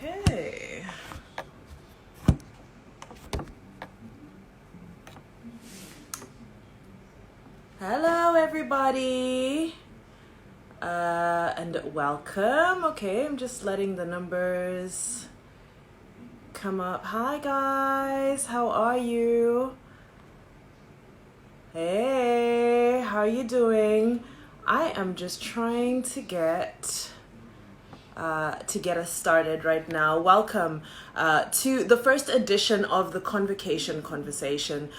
Okay. Hello, everybody. And welcome. Okay, I'm just letting the numbers come up. Hi, guys. How are you? Hey, how are you doing? I am just trying to get us started right now. Welcome to the first edition of the Convocation Conversation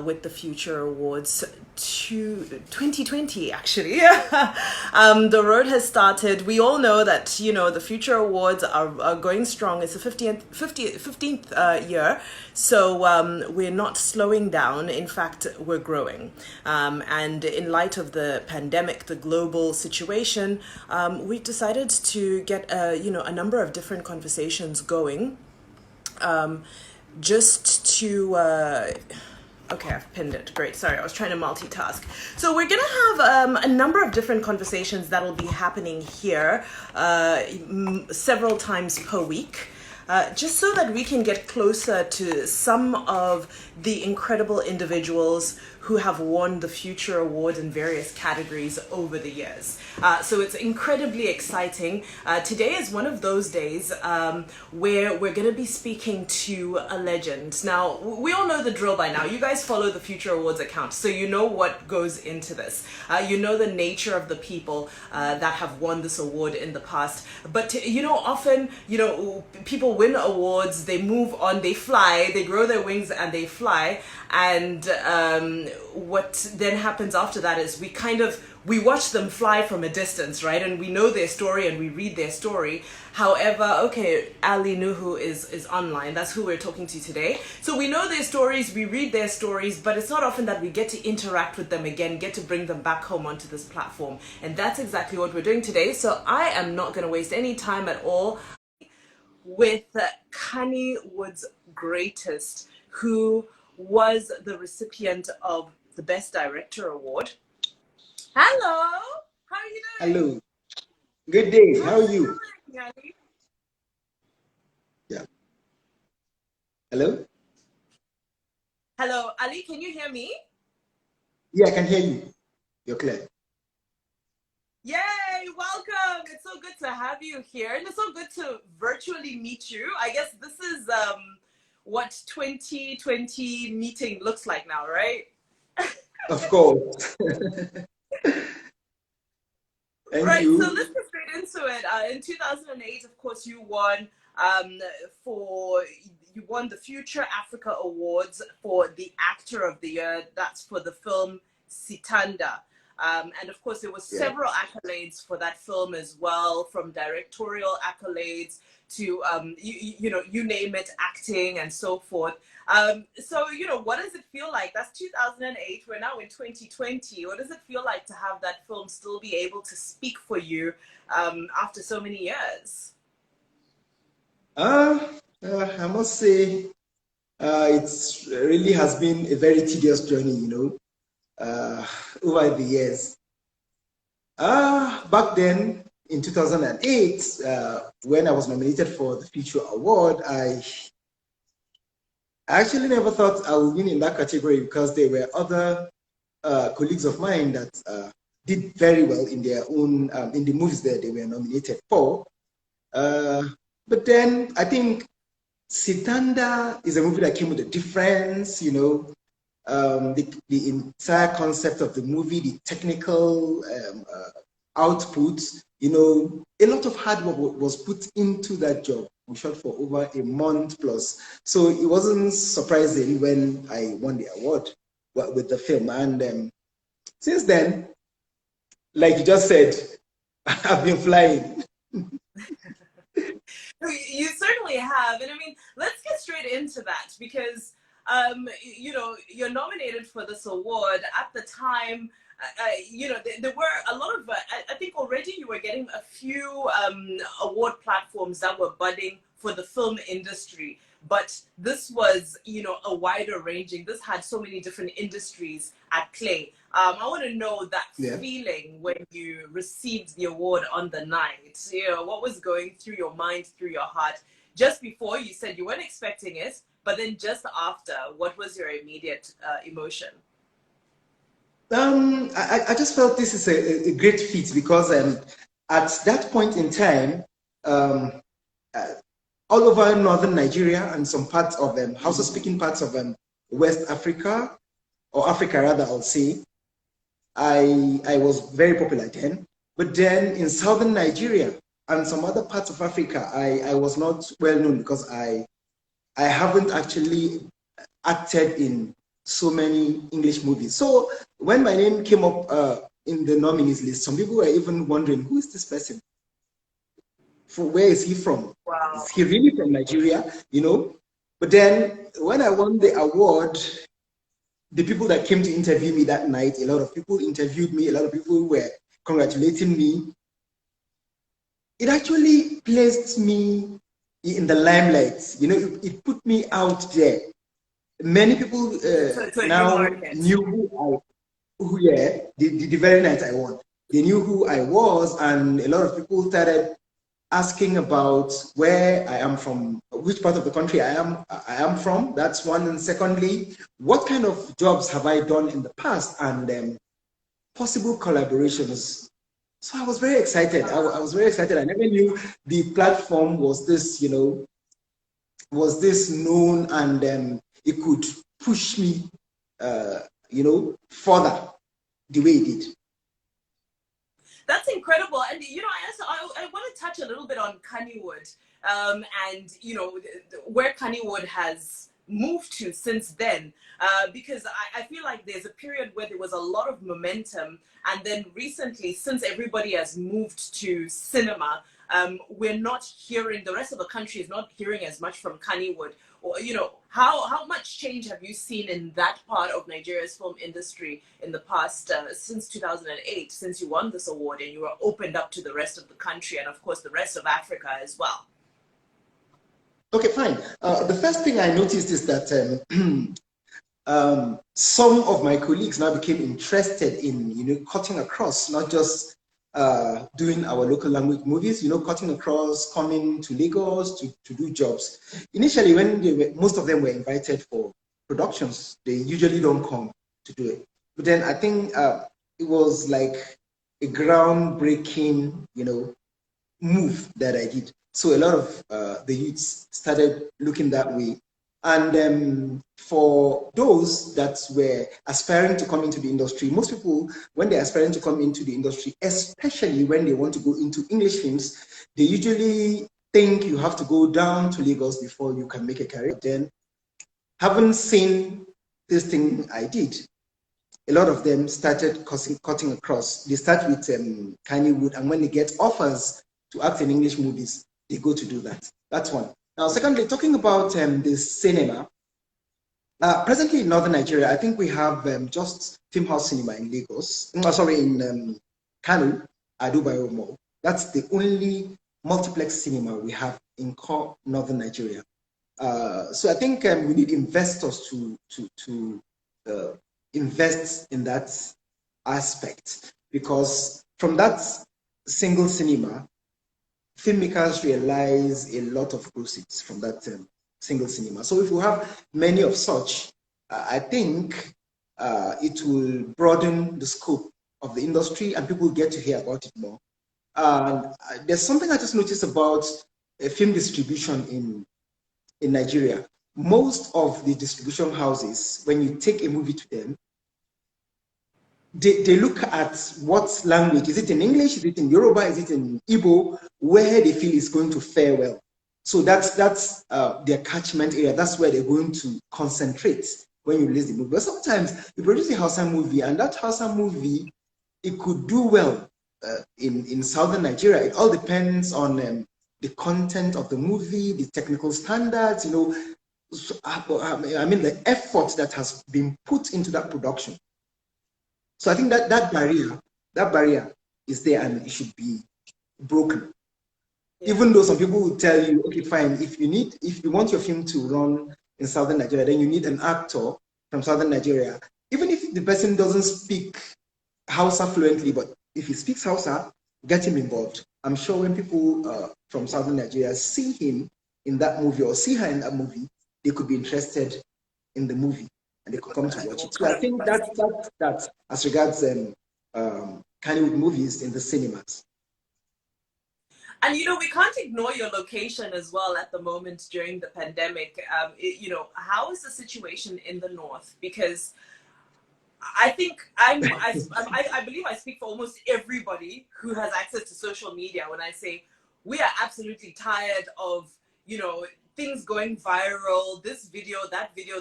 with the Future Awards to 2020, actually. The road has started. We all know that, the Future Awards are going strong. It's the 15th year. So we're not slowing down. In fact, we're growing. And in light of the pandemic, the global situation, we decided to get a number of different conversations going, just to okay, I've pinned it. Great. Sorry, I was trying to multitask. So we're going to have a number of different conversations that'll be happening here several times per week. Just so that we can get closer to some of the incredible individuals who have won the Future Award in various categories over the years. So it's incredibly exciting. Today is one of those days where we're going to be speaking to a legend. Now, we all know the drill by now. You guys follow the Future Awards account, so you know what goes into this. You know the nature of the people that have won this award in the past. But, often, people win awards, they move on, they fly, they grow their wings and they fly. And what then happens after that is we watch them fly from a distance, right? And we know their story and we read their story. However, okay, Ali Nuhu is online. That's who we're talking to today. So we know their stories, we read their stories, but it's not often that we get to interact with them again, get to bring them back home onto this platform. And that's exactly what we're doing today. So I am not going to waste any time at all with Kannywood's greatest, who was the recipient of the Best Director Award. Hello, how are you doing? Hello, good day. How are you? Doing, Ali? Yeah. Hello? Hello, Ali, can you hear me? Yeah, I can hear you. You're clear. Yay, welcome. It's so good to have you here. And it's so good to virtually meet you. I guess this is what 2020 meeting looks like now, right? Of course. Thank Right, so you. let's get straight into it. In 2008, of course, you won the Future Africa Awards for the Actor of the Year. That's for the film Sitanda. And of course, there were Yeah. several accolades for that film as well, from directorial accolades to you name it, acting and so forth. So what does it feel like? That's 2008. We're now in 2020. What does it feel like to have that film still be able to speak for you after so many years? Uh, I must say, it's really has been a very tedious journey, over the years. Back then, in 2008, when I was nominated for the Future Award, I actually never thought I would win in that category because there were other colleagues of mine that did very well in their own in the movies that they were nominated for. But then I think Sitanda is a movie that came with a difference, the entire concept of the movie, the technical output, a lot of hard work was put into that job. We shot for over a month plus. So it wasn't surprising when I won the award with the film. And since then, like you just said, I've been flying. You certainly have. And I mean, let's get straight into that because, you're nominated for this award. At the time, there were a lot of, I think already you were getting a few award platforms that were budding for the film industry. But this was, a wider ranging. This had so many different industries at play. I want to know that Yeah. feeling when you received the award on the night. What was going through your mind, through your heart? just before you said you weren't expecting it, but then just after, what was your immediate emotion? I just felt this is a great feat because at that point in time, um, uh, all over northern Nigeria and some parts of Hausa-speaking parts of West Africa, or Africa rather, I'll say, I was very popular then. But then in southern Nigeria and some other parts of Africa, I was not well known because I haven't actually acted in so many English movies. So when my name came up in the nominees list, some people were even wondering, who is this person? Where is he from? Wow. Is he really from Nigeria? You know? But then when I won the award, the people that came to interview me that night, a lot of people interviewed me, a lot of people were congratulating me. It actually placed me in the limelight. You know, it put me out there. Many people To a new now market. knew the very night I won. They knew who I was, and a lot of people started asking about where I am from, which part of the country I am from. That's one, and secondly, what kind of jobs have I done in the past, and possible collaborations. So I was very excited. I was very excited. I never knew the platform was this, was this known, and it could push me, further the way it did. That's incredible. And, I want to touch a little bit on Kannywood, and, where Kannywood has moved to since then, because I feel like there's a period where there was a lot of momentum, and then recently, since everybody has moved to cinema, we're not hearing, the rest of the country is not hearing as much from Kannywood. Or, how much change have you seen in that part of Nigeria's film industry in the past, since 2008, since you won this award and you were opened up to the rest of the country and, of course, the rest of Africa as well? Okay, fine. The first thing I noticed is that some of my colleagues now became interested in, cutting across, not just doing our local language movies, cutting across, coming to Lagos to do jobs. Initially, when most of them were invited for productions, they usually don't come to do it. But then I think it was like a groundbreaking, move that I did. So a lot of the youths started looking that way. And for those that were aspiring to come into the industry, most people, when they're aspiring to come into the industry, especially when they want to go into English films, they usually think you have to go down to Lagos before you can make a career. Then, having seen this thing I did, a lot of them started cutting across. They start with Kannywood, and when they get offers to act in English movies, they go to do that. That's one. Now, secondly, talking about the cinema, presently in northern Nigeria, I think we have just Film House Cinema in Lagos. In Kano, Adubayo Mall. That's the only multiplex cinema we have in core northern Nigeria. So I think we need investors to invest in that aspect, because from that single cinema, filmmakers realize a lot of proceeds from that single cinema. So if we have many of such, I think it will broaden the scope of the industry and people get to hear about it more. There's something I just noticed about film distribution in Nigeria. Most of the distribution houses, when you take a movie to them, they look at what language. Is it in English? Is it in Yoruba? Is it in Igbo? Where they feel is going to fare well. So that's their catchment area. That's where they're going to concentrate when you release the movie. But sometimes you produce a Hausa movie, and that Hausa movie, it could do well in southern Nigeria. It all depends on the content of the movie, the technical standards, so, I mean, the effort that has been put into that production. So I think that barrier is there, and it should be broken. Yeah. Even though some people will tell you, okay, fine, if you want your film to run in southern Nigeria, then you need an actor from southern Nigeria. Even if the person doesn't speak Hausa fluently, but if he speaks Hausa, get him involved. I'm sure when people from southern Nigeria see him, in that movie or see her in that movie, they could be interested in the movie and they could come to watch it. So I think that as regards Kannywood movies in the cinemas. And you know, we can't ignore your location as well at the moment during the pandemic. You know, how is the situation in the north? Because I think I believe I speak for almost everybody who has access to social media when I say we are absolutely tired of, you know, things going viral, this video,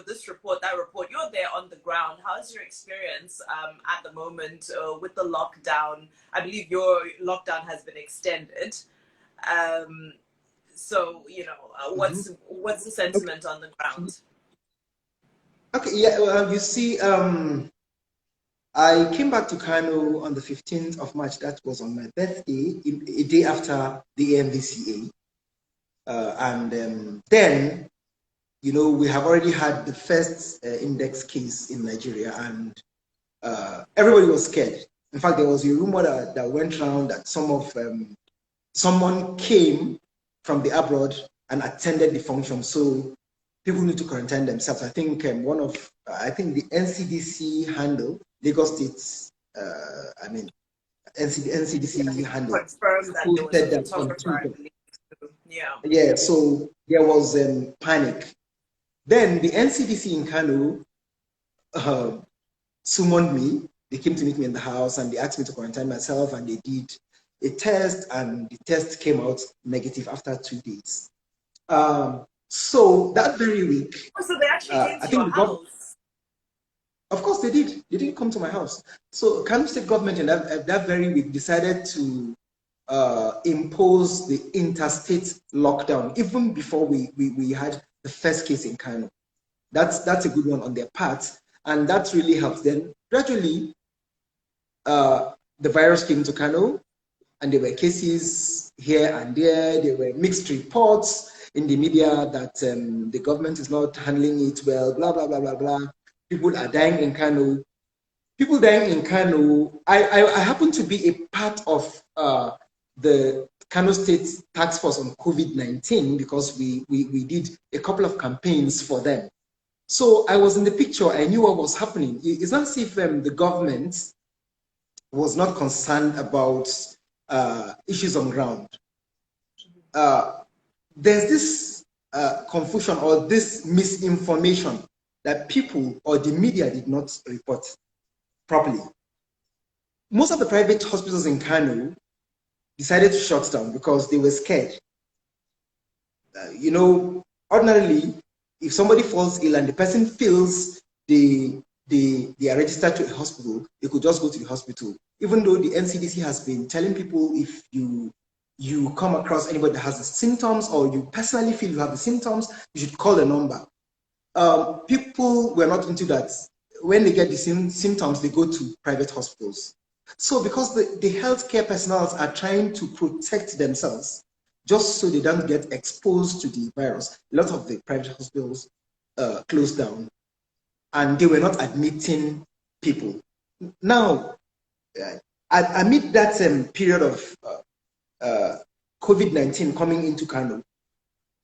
this report, that report. You're there on the ground. How's your experience at the moment with the lockdown? I believe your lockdown has been extended. So, you know, what's the sentiment on the ground? Okay, yeah, well, you see, I came back to Kano on the 15th of March. That was on my birthday, a day after the AMVCA. And then, you know, we have already had the first index case in Nigeria, and everybody was scared. In fact, there was a rumor that went around that someone came from the abroad and attended the function, so people need to quarantine themselves. I think I think the NCDC handle, Lagos State's, NCDC handle, confirmed that there was a photographer, I believe. Yeah, so there was panic. Then the NCDC in Kano summoned me. They came to meet me in the house and they asked me to quarantine myself, and they did a test, and the test came out negative after 2 days. So that very week, so they actually came to your house. Of course they did. They didn't come to my house. So Kano State government in that very week decided to impose the interstate lockdown even before we had the first case in Kano. That's a good one on their part, and that really helps. Then gradually, the virus came to Kano, and there were cases here and there. There were mixed reports in the media that the government is not handling it well, blah, blah, blah, blah, blah. People are dying in Kano. People dying in Kano. I happen to be a part of the Kano State Task Force on COVID-19 because we did a couple of campaigns for them. So I was in the picture. I knew what was happening. It's not as if the government was not concerned about issues on ground. There's this confusion or this misinformation that people or the media did not report properly. Most of the private hospitals in Kano decided to shut down because they were scared. You know, ordinarily, if somebody falls ill and the person feels they are registered to a hospital, they could just go to the hospital. Even though the NCDC has been telling people if you come across anybody that has the symptoms or you personally feel you have the symptoms, you should call the number. People were not into that. When they get the symptoms, they go to private hospitals. So because the healthcare personnel are trying to protect themselves, just so they don't get exposed to the virus, a lot of the private hospitals closed down, and they were not admitting people. Now, amid that period of COVID-19 coming into Kano,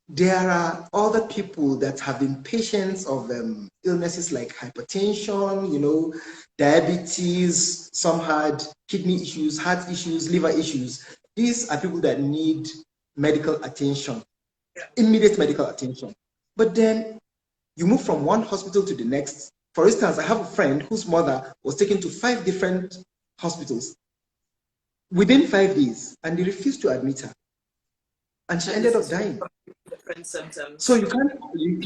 there are other people that have been patients of illnesses like hypertension, you know, diabetes. Some had kidney issues, heart issues, liver issues. These are people that need medical attention, immediate medical attention. But then you move from one hospital to the next. For instance, I have a friend whose mother was taken to 5 different hospitals within 5 days, and they refused to admit her, and she ended up dying. Different symptoms. So you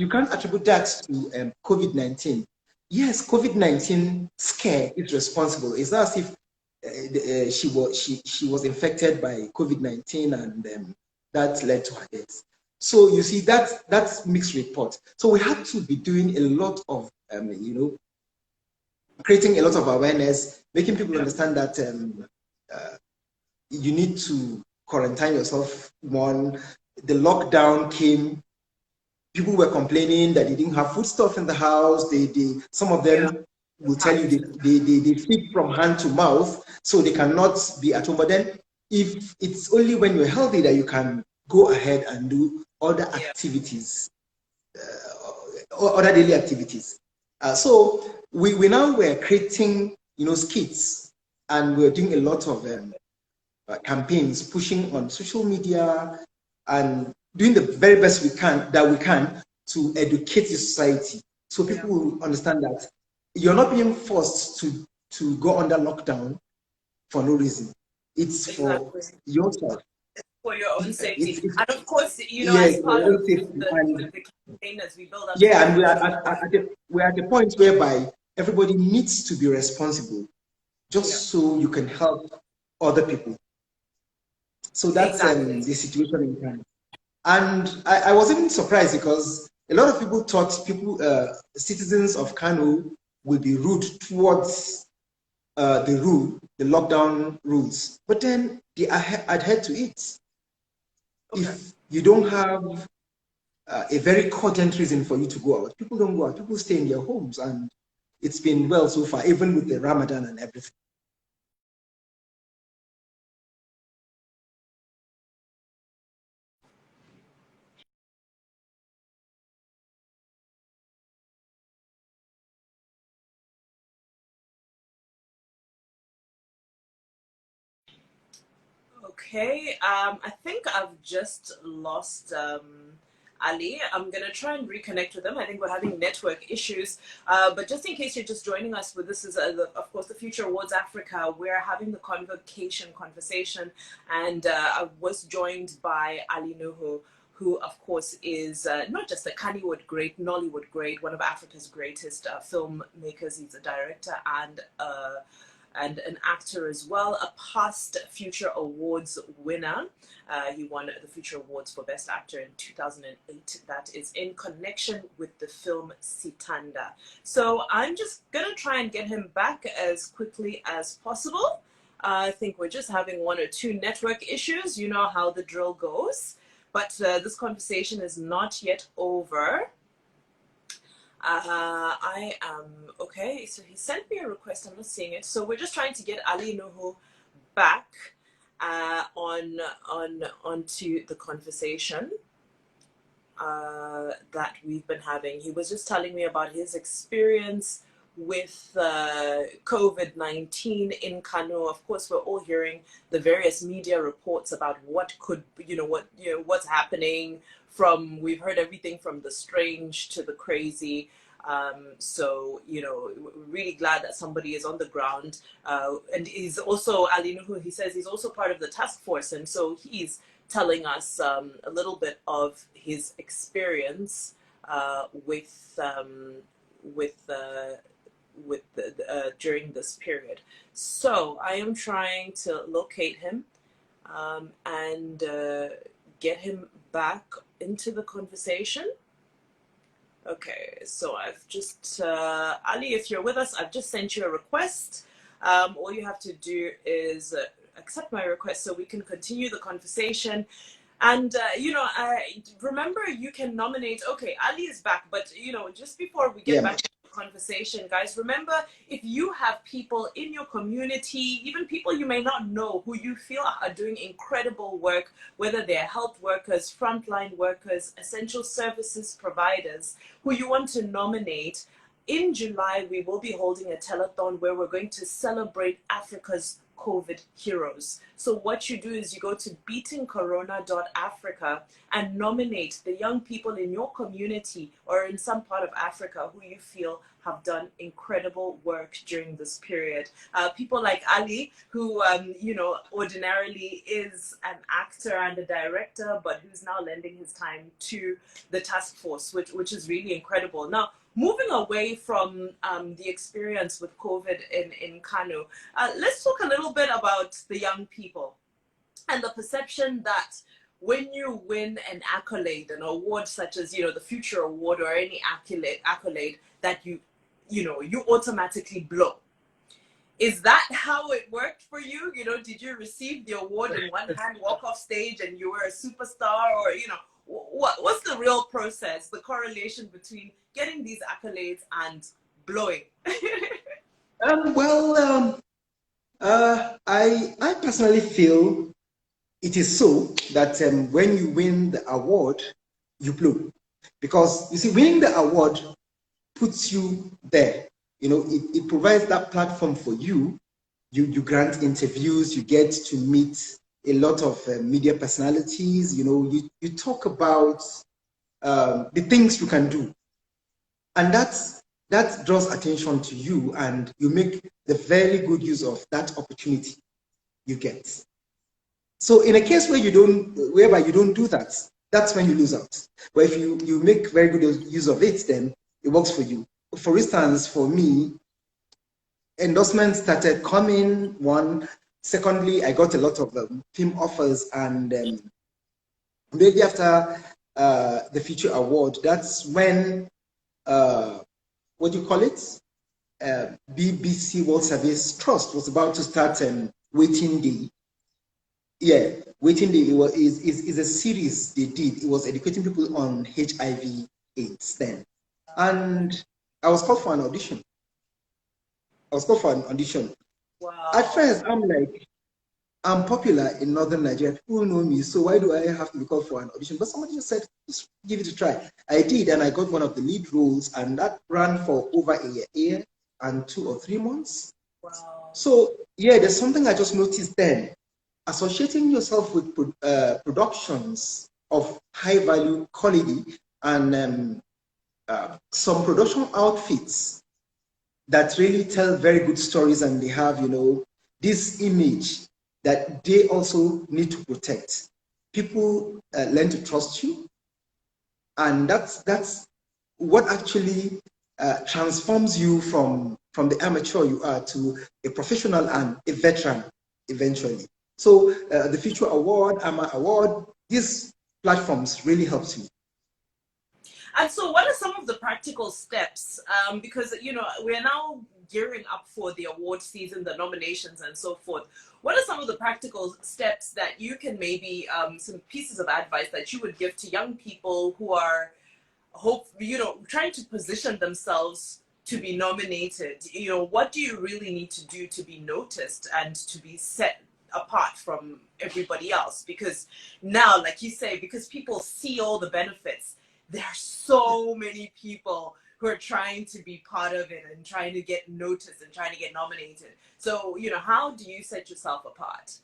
can't attribute that to COVID-19. Yes, COVID-19 scare is responsible. It's not as if she was infected by COVID-19 and that led to her death. So you see, that's mixed report. So we have to be doing a lot of you know, creating a lot of awareness, making people understand that you need to quarantine yourself. One, the lockdown came, people were complaining that they didn't have foodstuff in the house. Some of them will tell you they feed from hand to mouth, so they cannot be at home. But then if it's only when you're healthy that you can go ahead and do other activities, or other daily activities. So we now were creating, skits, and we're doing a lot of campaigns, pushing on social media, and doing the very best we can to educate the society, so people will understand that you're not being forced to go under lockdown for no reason. It's for yourself. For your own safety. It's, And of course, yes, as for part your of own safety. And the campaign, as we build up to yeah, and it. we're at the point whereby everybody needs to be responsible, just so you can help other people. So that's Exactly. the situation in Ghana. And I was even surprised because a lot of people thought citizens of Kano will be rude towards the lockdown rules, but then they adhere to it. Okay. If you don't have a very cogent reason for you to go out, people don't go out. People stay in their homes, and it's been well so far, even with the Ramadan and everything. Okay, I think I've just lost Ali. I'm gonna try and reconnect with them. I think we're having network issues. But just in case you're just joining us, this is, of course, the Future Awards Africa. We're having the conversation, and I was joined by Ali Nuhu, who, of course, is not just a Kannywood great, Nollywood great, one of Africa's greatest filmmakers. He's a director and an actor as well, a past Future Awards winner. He won the Future Awards for Best Actor in 2008. That is in connection with the film Sitanda. So I'm just going to try and get him back as quickly as possible. I think we're just having one or two network issues. You know how the drill goes. But this conversation is not yet over. I am okay. So he sent me a request. I'm not seeing it. So we're just trying to get Ali Nuhu back onto the conversation that we've been having. He was just telling me about his experience with COVID-19 in Kano. Of course, we're all hearing the various media reports about what's happening. We've heard everything from the strange to the crazy. So, we're really glad that somebody is on the ground. And he's also, Ali Nuhu, he says he's also part of the task force. And so he's telling us a little bit of his experience during this period. So I am trying to locate him and get him back into the conversation. Okay, so I've just, Ali, if you're with us, I've just sent you a request. All you have to do is accept my request so we can continue the conversation. And, remember, you can nominate, okay, Ali is back, but, just before we get back to the conversation, guys, remember, if you have people in your community, even people you may not know, who you feel are doing incredible work, whether they're health workers, frontline workers, essential services providers, who you want to nominate, in July, we will be holding a telethon where we're going to celebrate Africa's COVID heroes. So what you do is you go to beatingcorona.africa and nominate the young people in your community or in some part of Africa who you feel have done incredible work during this period. People like Ali, who, ordinarily is an actor and a director, but who's now lending his time to the task force, which is really incredible. Now, moving away from the experience with COVID in Kano, let's talk a little bit about the young people and the perception that when you win an accolade, an award such as, the Future Award or any accolade that you automatically blow. Is that how it worked for you? Did you receive the award in one hand, walk off stage, and you were a superstar? Or, what's the real process, the correlation between getting these accolades and blowing? I personally feel it is so that when you win the award, you blow. Because you see, winning the award puts you there. It provides that platform for you. You grant interviews, you get to meet a lot of media personalities. You talk about the things you can do, and that draws attention to you, and you make the very good use of that opportunity you get. So in a case whereby you don't do that, that's when you lose out. But if you make very good use of it, then it works for you. For instance, for me, endorsements started coming. One, secondly, I got a lot of film offers, and maybe after the Future Award, that's when what do you call it? BBC World Service Trust was about to start Waiting Day. Yeah, Waiting Day is a series they did. It was educating people on HIV/AIDS then. And I was called for an audition. Wow. At first, I'm like, I'm popular in Northern Nigeria. People know me, so why do I have to be called for an audition? But somebody just said, just give it a try. I did, and I got one of the lead roles, and that ran for over a year and 2 or 3 months. Wow. So, yeah, there's something I just noticed then. Associating yourself with productions of high value quality and some production outfits that really tell very good stories, and they have, this image that they also need to protect. People learn to trust you, and that's what actually transforms you from the amateur you are to a professional and a veteran eventually. So the Future Award, AMA Award, these platforms really helped me. And so, what are some of the practical steps? Because we're now gearing up for the award season, the nominations, and so forth. What are some of the practical steps that you can maybe some pieces of advice that you would give to young people who are trying to position themselves to be nominated? What do you really need to do to be noticed and to be set apart from everybody else? Because now, like you say, because people see all the benefits, there are so many people who are trying to be part of it and trying to get noticed and trying to get nominated. So, how do you set yourself apart?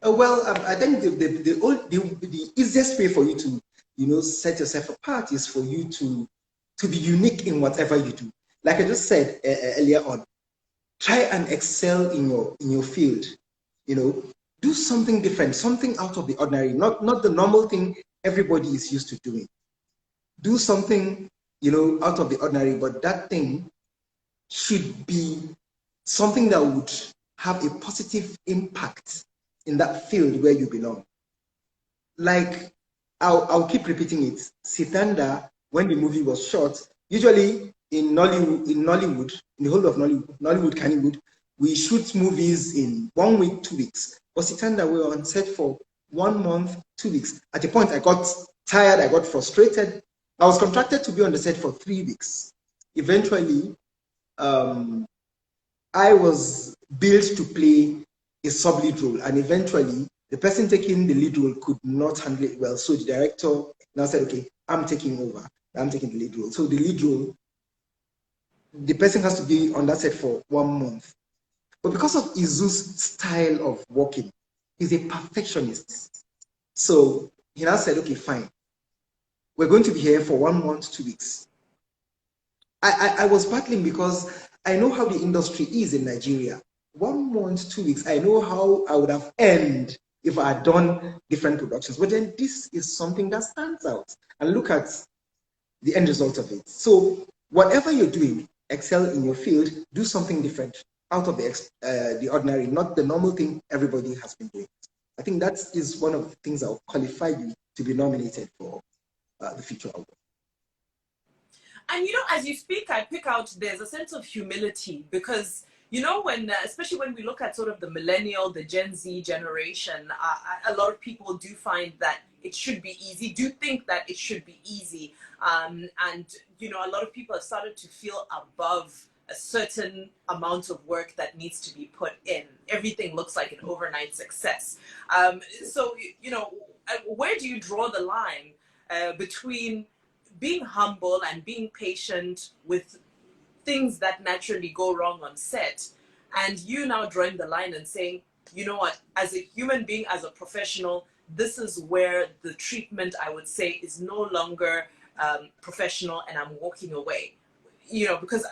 Well, I think the easiest way for you to, set yourself apart is for you to be unique in whatever you do. Like I just said earlier on, try and excel in your field. Do something different, something out of the ordinary, not the normal thing everybody is used to doing. Do something, out of the ordinary, but that thing should be something that would have a positive impact in that field where you belong. Like, I'll keep repeating it. Sitanda, when the movie was shot, usually in Nollywood, in the whole of Nollywood, Kannywood, we shoot movies in 1 week, 2 weeks. But Sitanda, we were on set for 1 month, 2 weeks. At a point, I got tired, I got frustrated. I was contracted to be on the set for 3 weeks. Eventually, I was built to play a sub-lead role, and eventually, the person taking the lead role could not handle it well. So the director now said, okay, I'm taking over. I'm taking the lead role. So the lead role, the person has to be on that set for 1 month. But because of Izu's style of working, he's a perfectionist. So he now said, okay, fine. We're going to be here for 1 month, 2 weeks. I was battling because I know how the industry is in Nigeria. 1 month, 2 weeks, I know how I would have ended if I had done different productions. But then this is something that stands out. And look at the end result of it. So whatever you're doing, excel in your field, do something different out of the ordinary, not the normal thing everybody has been doing. I think that is one of the things that will qualify you to be nominated for the Future Award. And as you speak, I pick out there's a sense of humility because when especially when we look at sort of the millennial, the Gen Z generation, a lot of people do find that it should be easy, do think that it should be easy, and a lot of people have started to feel above a certain amount of work that needs to be put in. Everything looks like an overnight success. So where do you draw the line? between being humble and being patient with things that naturally go wrong on set, and you now drawing the line and saying, you know what, as a human being, as a professional, this is where the treatment, I would say, is no longer professional, and I'm walking away. You know, because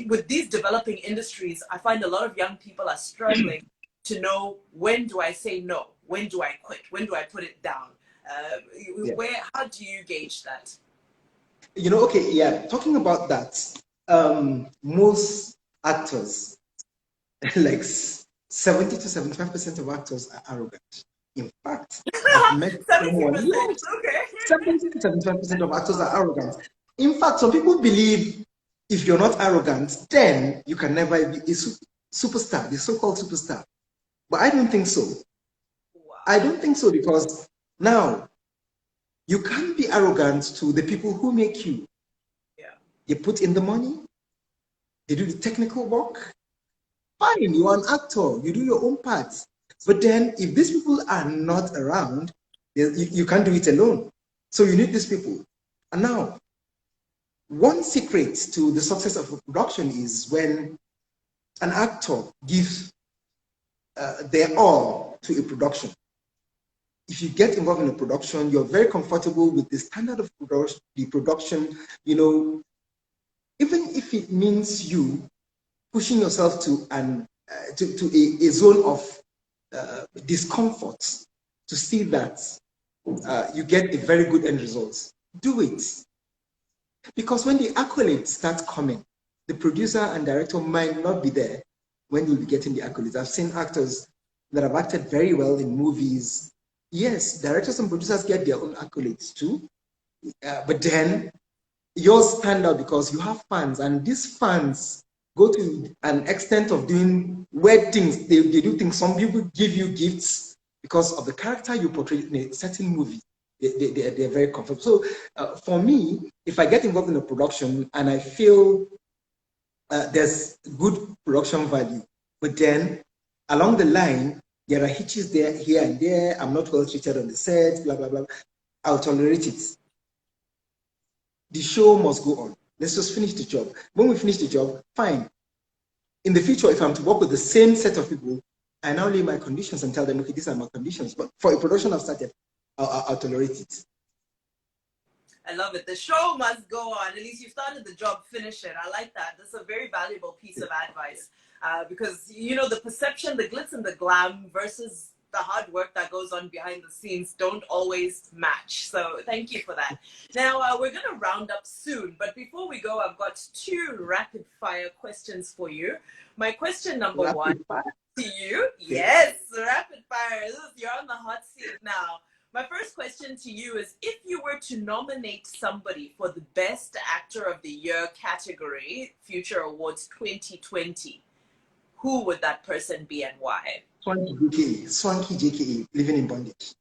with these developing industries, I find a lot of young people are struggling to know, when do I say no? When do I quit? When do I put it down? Yeah. How do you gauge that? You know, okay, yeah, talking about that, most actors, like 70 to 75% of actors are arrogant. In fact, I've met someone, 70%. yes, Okay. 70 to 75% of actors are arrogant. In fact, some people believe if you're not arrogant, then you can never be a superstar, the so-called superstar. But I don't think so. Wow. I don't think so, because now you can't be arrogant to the people who make you. Yeah. They put in the money, they do the technical work. Fine, you're an actor, you do your own parts. But then if these people are not around, you can't do it alone. So you need these people. And now, one secret to the success of a production is when an actor gives their all to a production. If you get involved in a production, you're very comfortable with the standard of the production, you know, even if it means you pushing yourself to a zone of discomfort to see that you get a very good end result. Do it. Because when the accolades start coming, the producer and director might not be there when you'll be getting the accolades. I've seen actors that have acted very well in movies. Yes, directors and producers get their own accolades too. But then yours stand out because you have fans, and these fans go to an extent of doing weird things. They do things. Some people give you gifts because of the character you portray in a certain movie. They're very comfortable. So for me, if I get involved in a production and I feel there's good production value, but then along the line, there are hitches there, here and there, I'm not well treated on the set, blah, blah, blah, I'll tolerate it. The show must go on. Let's just finish the job. When we finish the job, fine. In the future, if I'm to work with the same set of people, I now lay my conditions and tell them, okay, these are my conditions. But for a production I've started, I'll tolerate it. I love it. The show must go on. At least you started the job, finish it. I like that. That's a very valuable piece of advice because, you know, the perception, the glitz and the glam versus the hard work that goes on behind the scenes don't always match. So thank you for that. Now, we're going to round up soon. But before we go, I've got 2 rapid fire questions for you. My question number one to you. Yes, rapid fire. You're on the hot seat now. My first question to you is, if you were to nominate somebody for the Best Actor of the Year category, Future Awards 2020, who would that person be and why? Swanky JKA, Living in Bondage.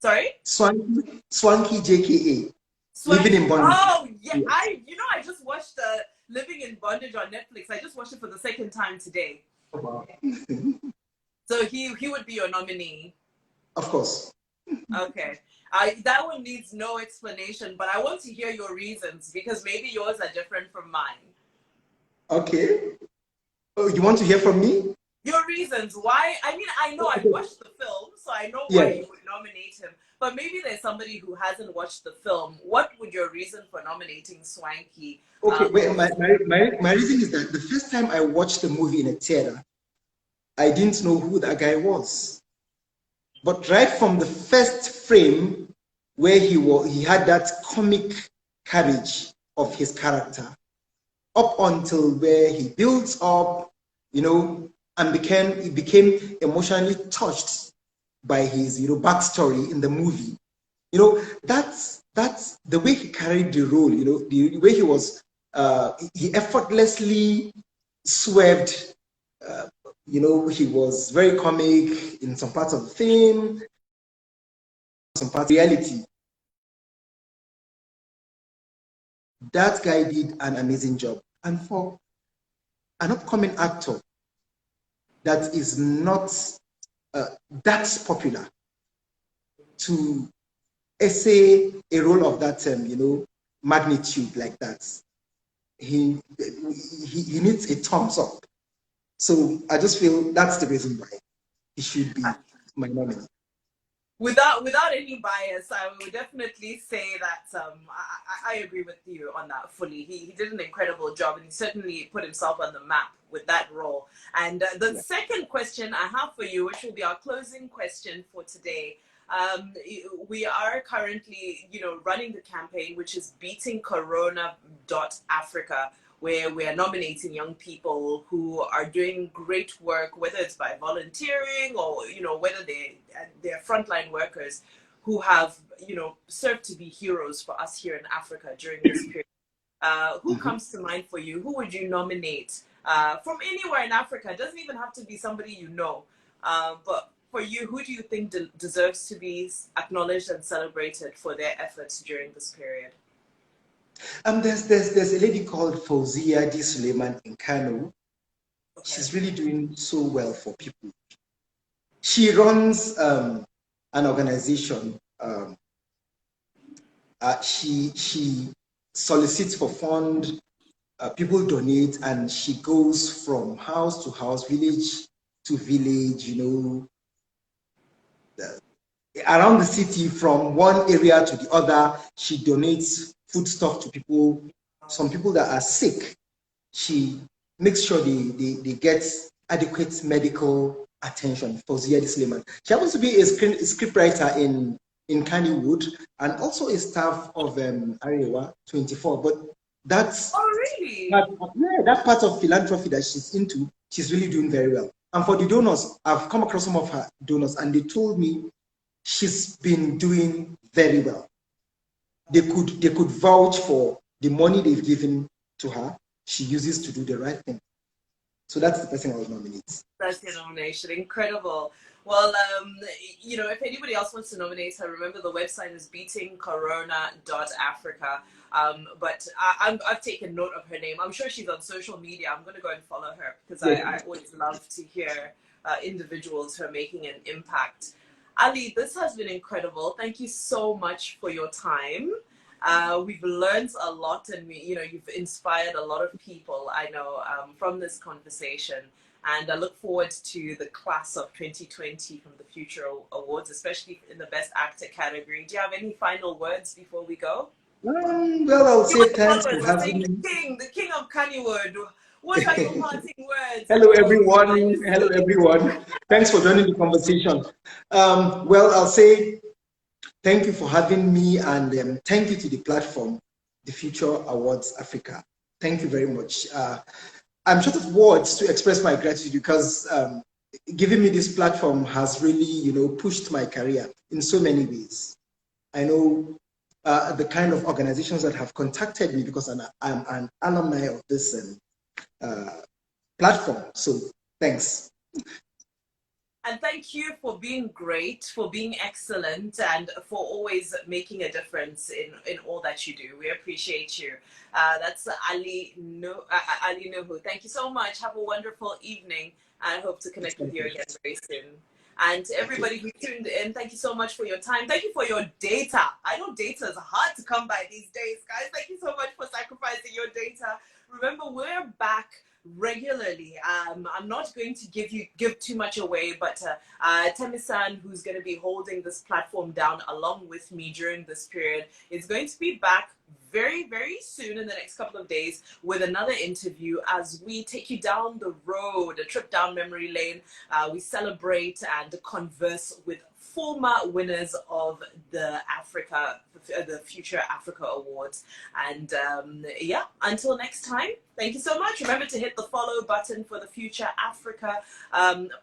Sorry? Swanky JKA, Living in Bondage. Oh, yeah. Yes. I just watched Living in Bondage on Netflix. I just watched it for the second time today. Oh, wow. So he would be your nominee? Of course. Okay. That one needs no explanation, but I want to hear your reasons because maybe yours are different from mine. Okay. Oh, you want to hear from me? Your reasons why. I mean, I know I watched the film, so I know why you would nominate him. But maybe there's somebody who hasn't watched the film. What would your reason for nominating Swanky? Okay, wait, my reason is that the first time I watched the movie in a theater, I didn't know who that guy was. But right from the first frame where he had that comic carriage of his character, up until where he builds up, you know, and became emotionally touched by his, you know, backstory in the movie. You know, that's the way he carried the role. You know, the way he was, he effortlessly swerved. You know, he was very comic in some parts of the film, some parts of reality. That guy did an amazing job. And for an upcoming actor that is not that popular to essay a role of that, magnitude like that, he needs a thumbs up. So I just feel that's the reason why he should be my nominee. Without any bias, I would definitely say that I agree with you on that fully. He did an incredible job, and he certainly put himself on the map with that role. And the second question I have for you, which will be our closing question for today, we are currently, running the campaign, which is beating Corona.Africa, where we are nominating young people who are doing great work, whether it's by volunteering or, whether they're frontline workers who have, served to be heroes for us here in Africa during this period. Who comes to mind for you? Who would you nominate from anywhere in Africa? It doesn't even have to be somebody you know. But for you, who do you think deserves to be acknowledged and celebrated for their efforts during this period? There's a lady called Fauzia D. Suleiman in Kano. Okay. She's really doing so well for people. She runs an organization. She solicits for fund. People donate, and she goes from house to house, village to village. Around the city, from one area to the other. She donates foodstuff to people. Some people that are sick, she makes sure they get adequate medical attention for Zia Suleiman. She happens to be a scriptwriter in Kannywood and also a staff of Arewa 24. But that's that part of philanthropy that she's into, she's really doing very well. And for the donors, I've come across some of her donors, and they told me she's been doing very well. They could vouch for the money they've given to her. She uses to do the right thing. So that's the person I would nominate. That's your nomination. Incredible. Well, if anybody else wants to nominate her, remember the website is beatingcorona.africa. But I've taken note of her name. I'm sure she's on social media. I'm going to go and follow her because I always love to hear individuals who are making an impact. Ali, this has been incredible. Thank you so much for your time. We've learned a lot, and you've inspired a lot of people, I know, from this conversation. And I look forward to the class of 2020 from the Future Awards, especially in the Best Actor category. Do you have any final words before we go? Well, I'll say thanks for having me. The king of Kannywood. What are your parting words? Hello, everyone. Hello, everyone. Thanks for joining the conversation. Well, I'll say thank you for having me, and thank you to the platform, the Future Awards Africa. Thank you very much. I'm short of words to express my gratitude because giving me this platform has really, pushed my career in so many ways. I know the kind of organizations that have contacted me because I'm an alumni of this platform. So thanks. And thank you for being great, for being excellent, and for always making a difference in all that you do. We appreciate you. That's Ali Nuhu. Thank you so much. Have a wonderful evening. I hope to connect with you again very soon. And to everybody who tuned in, thank you so much for your time. Thank you for your data. I know data is hard to come by these days, guys. Thank you so much for sacrificing your data. Remember, we're back regularly. I'm not going to give too much away, but Temisan, who's going to be holding this platform down along with me during this period, is going to be back very, very soon in the next couple of days with another interview as we take you down the road, a trip down memory lane. We celebrate and converse with former winners of the Future Africa Awards. And until next time, thank you so much. Remember to hit the follow button for the Future Africa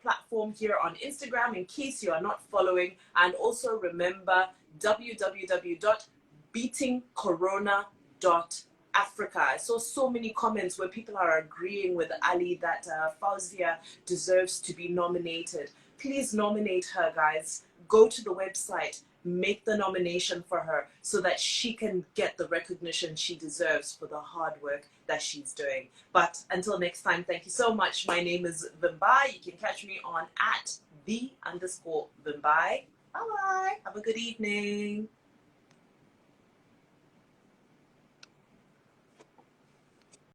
platform here on Instagram in case you are not following. And also remember www.beatingcorona.africa. I saw so many comments where people are agreeing with Ali that Fauzia deserves to be nominated. Please nominate her, guys. Go to the website, make the nomination for her so that she can get the recognition she deserves for the hard work that she's doing. But until next time, thank you so much. My name is Vimbai. You can catch me on @the_Vimbai. Bye-bye. Have a good evening.